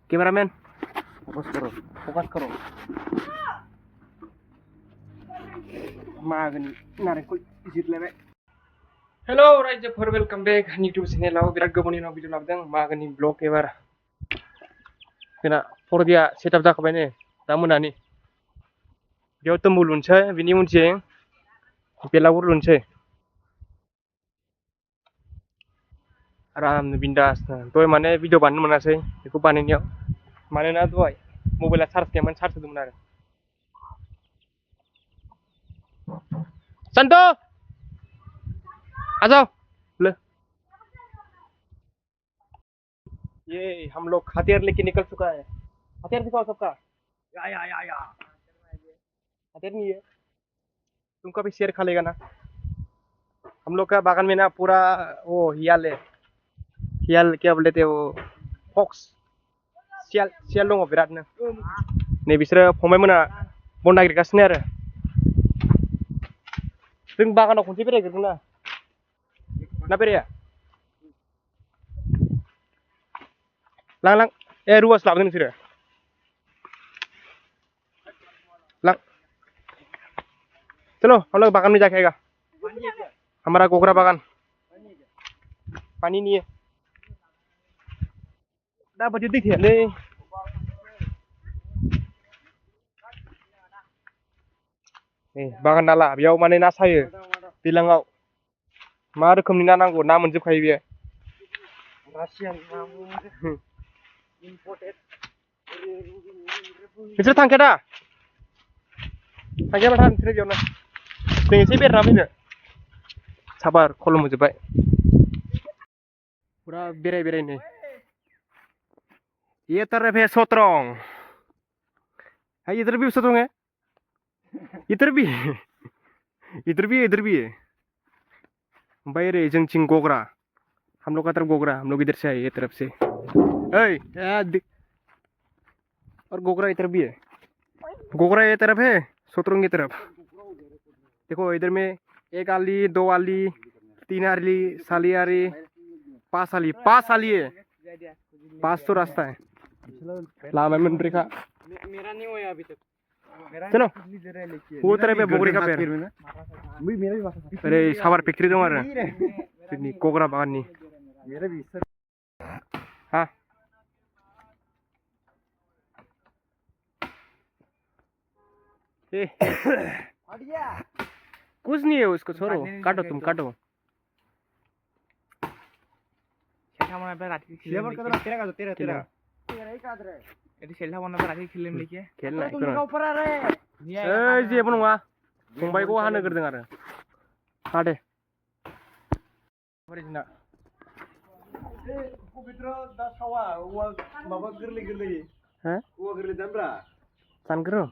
Cameraman focus करो मागनि नारेंखल जिरलायबाय hello रायजोफोर वेलकाम बेक यूट्यूब चैनेलाव बिराद गोबावनि उनाव भिडिअ लाबोदों मागोनि ब्लग एबार जोंना फरदिया सेटआप जाखाबाय नै दा मोनानि बेयाव तम्बु लुनोसै बिनि उनथिं बेलागुर लुनोसै आरामनो बिन्दासनो दहाय माने भिडिअ बानायनो मोनासै बेखौ बानायनायाव मानोना दहाय मबाइला चार्ज गैयामोन चार्ज होदोंमोन आरो संतो आ जाओ ले ये हम लोग हथियार लेके निकल चुका है हथियार दिखाओ सबका या हथियार नहीं है तुमका भी शेयर खा लेगा ना हम लोग का बागान में ना पूरा वो हियाल है हियाल क्या बोलते थे वो फॉक्स सियाल सियाल दङ बिरादनो नै बिसोरो फंबायमोना बन नागिरगासिनो आरो जों बागानाव खनसे बेरायग्रोदों ना बेराया लां ए रुवास लाबोदों नोंसोरो लां चलो हम लोग बागान में जाके आएगा हमारा गोगरा बागान पानी नहीं है दा बादि दै थायालै बागान नाला बेयाव माने ना सायो दैलाङाव मा रोखोमनि ना नांगौ ना मोनजोबखायो बेयो नोंसोर थांखाया दा थांखायाबा थां नोंसोर बेयावनो जों एसे बेरायना फैनो साबार खलम होजोब्बाय पूरा बेरायनो ये तरफ है सोत्रंग है इधर भी सोत्रंग है इधर भी है भाई रे जंगचिंग गोगरा हम लोग का तरफ गोगरा हम लोग इधर से आए ये तरफ से और गोगरा इधर भी है गोगरा ये तरफ है सोत्रंग की तरफ देखो इधर में एक आली दो आली तीन आली साली आली पांच आली है पांच तो रास्ता है लामा में ब्रेक मेरा नहीं हुआ अभी तक चलो वो तरह पे बोगरी का पेड़ अरे साबार फैक्ट्री दं आरो जोंनि गोगरा बागाननि हाँ कुछ नहीं है उसको छोड़ो काटो तुम काटो जेबो नङा फंबायखौ हानो गोरदों आरो हा दे जोंना सानग्रो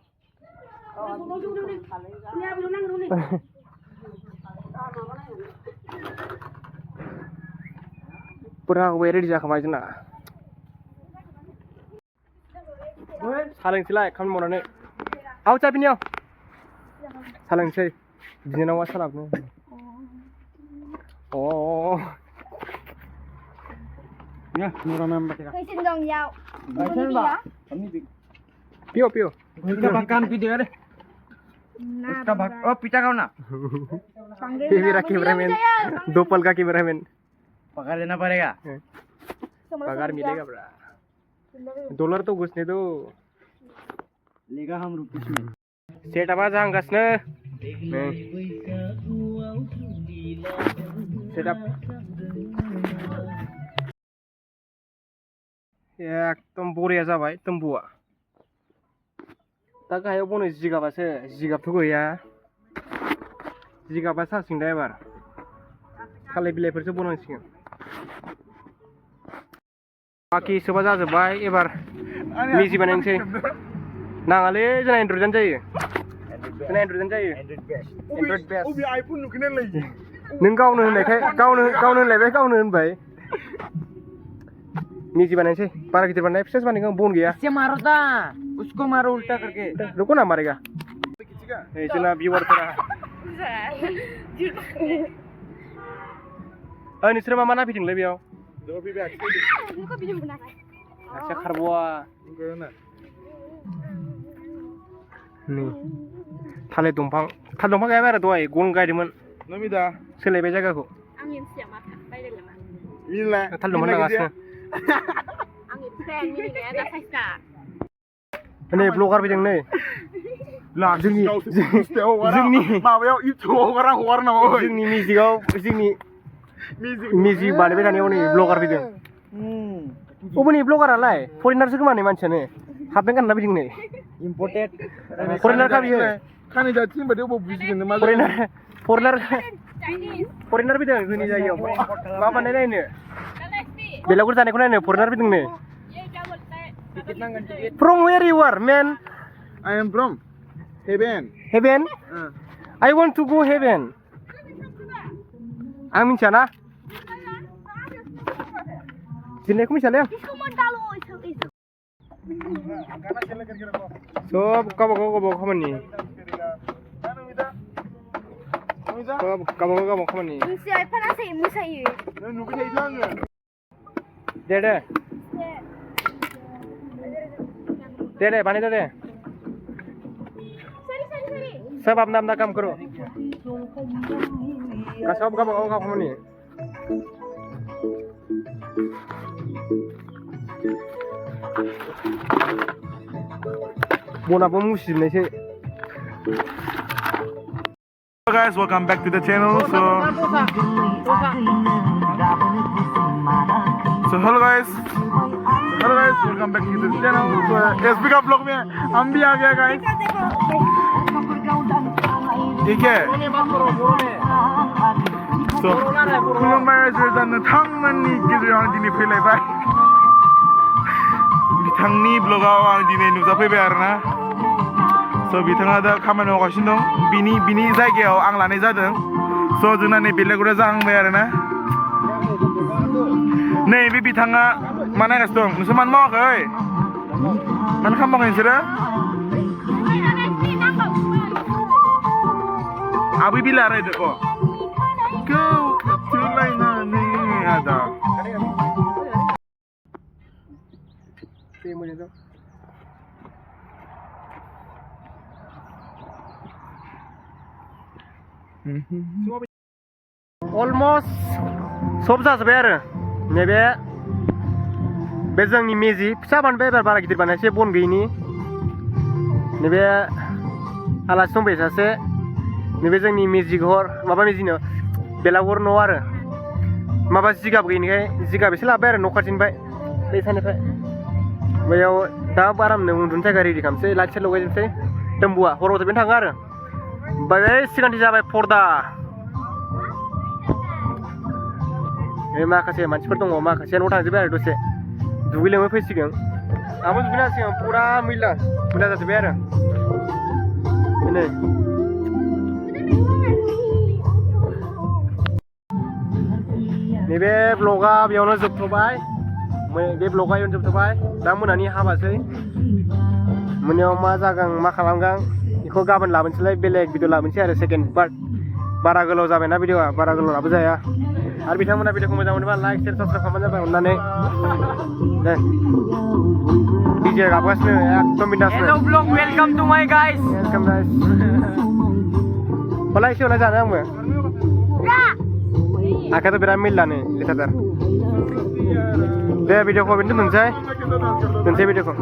पूरा रेडी जाखाबाय जोंना सालोंसैलाय खामानि मावनानै आव चाबिनियाव सालोंसै बिनानावा सालाबनो पियो पिटा खाओ ना मेरा कैमरामैन दो पल का कैमरामैन पगार देना पड़ेगा पगार मिलेगा ब्रा डॉलर तो घुसने दो लेगा हम रुपीस में सेटआपा जाहांगासिनो सेटआप एकदम बरिया जाबाय तम्बुआ दा गाहायाव बनो जिगाबथ' गैया जिगाबा सासिं दा एबार थालिर बिलाइफोरसो बनांसिगोन बाखि सोबा जाजोब्बाय एबार मेजि बानायनोसै नाङालै जोंना एन्ड्रइडआनो जायो एन्ड्रइड बेस्ट नों गावनो होननायखाय गावनो होनबाय मेजि बनाएंगे बारा गिदिर बनाए फिसा बानाएंगे बन गया इससे मारो था उसको मारो उल्टा करके रुको ना मारेगा इतना व्यूअर करा नोंसोर मा ना फैदोंलै बेयाव Harusnya karboa. Nih. थालिर दंफां गायबाय आरो दहाय गन गायदोंमोन. नमिदा सोलायबाय जायगाखौ. आं मिन्थिया मा बायदों नामा? मिला. थालिर दंफां लागासिनो. आं मिन्थिया मिनिनाया दा साइसआ. नै ब्लगार फैदों नै. जोंनि माबायाव इउटुबाव हगार नामा? जोंनि मिउजिक बानायबाय थानायाव नै ब्लगार फैदों. अबेनि ब्लगारालाय? फरेनारसो खोमा नै मानसियानो. हाबनाय गानना फैदों नै. इम्पर्टेड. फरेनार का बियो? खानि जाथि होनबाथाय अबाव बुजिगोन मा फरेनार फैदों जोंनि जायगायाव. मा बानायनायनो? बेलागुर जानायखौ नायनो फरेनार फैदों नै. From where you are, man? I am from heaven. Heaven? I want to go heaven. आं मिथिया ना? जिन्नायखौ मिथियालै आं. सब गावबागाव खामानि. सब गावबागाव खामानि. मिथिया एफानासै मोसायो. नों नुबाय थायोथ' आङो. दे बानायदो दे. सब अपना काम करो. सब गावबागाव खामानि. बनाबो मुसिजोबनायसो. Hello guys, welcome back to the channel. So hello guys, welcome back to the channel. So SB का vlog में हम भी आ गए guys. ठीक है. So खुलुमबाय जों नोंथांमोननि गेजेराव आं दिनै फैलायबाय. बिथांनि ब्लगाव आं दिनै नुजाफैबाय आरोना. So बिथाङा दा खामानि मावगासिनो दं. बिनि जायगायाव आं लानाय जादों. So जोंना नै बेलागुरा जाहांबाय आरोना. नै बे बिथाङा मा नायगासिनो दं? नोंसोर मानो मावाखै? मानो खालामाखै नोंसोरो? आबै बिला रायदो अ. Go to लायनानै आदा. अलमस्ट सब जाजोब्बाय आरो नैबे जोंनि मेजि फिसा बानायबाय एबार बारा गिदिर बानायासै बन गैयिनि. नैबे आलासि दंबाय सासे. नैबे जोंनि मेजि घर माबा मेजिनो बेलागुर न' आरो माबा जिगाब गैयिनिखाय जिगाब एसे लाबाय आरो न' खाथिनिफ्राय बै सानिफ्राय. बैयाव दा आरामनो उन्दुनो जायगा रेडि खालामसै. Light set लगायजोबसै. दोनबुआ हराव जोबैनो थाङो आरो. ओमफ्राय सिगांथि जाबाय पर्दा. माखासे मानसिफोर दङ. माखासे न'आव थांजोब्बाय आरो दसे दुगै लोमै फैसिगोन. आंबो दुगैना सिगां फुरा मैला जाजोब्बाय आरो. नै नैबे ब्लगा बेयावनो जोबथ'बाय. बे ब्लगा बेयावनो जोबथ'बाय. दा मोनानि हाबासै. मोनायाव मा जागोन मा खालामगोन बेखौ गाबोन लाबोनोसैलाय. बेलेग भिडिअ लाबोनोसै आरो सेकेन्ड पार्ट. बारा गोलाव जाबायना भिडिअआ. बारा गोलाव लाबो जाया. आरो बिथांमोना भिडिअखौ मोजां मोनोबा लाइक शेयार साबस्क्राइब खालामबानो जाबाय अननानै. दे डीजे गाबगासिनो एकदम बिन्दासनो. Hello blog welcome to my guys. Welcome guys. हलाय एसे हलाय जानो आंबो. आखायाथ' बिराद मैलानो लेथारथार. दे भिडिअखौ बेनो दोनसै भिडिअखौ.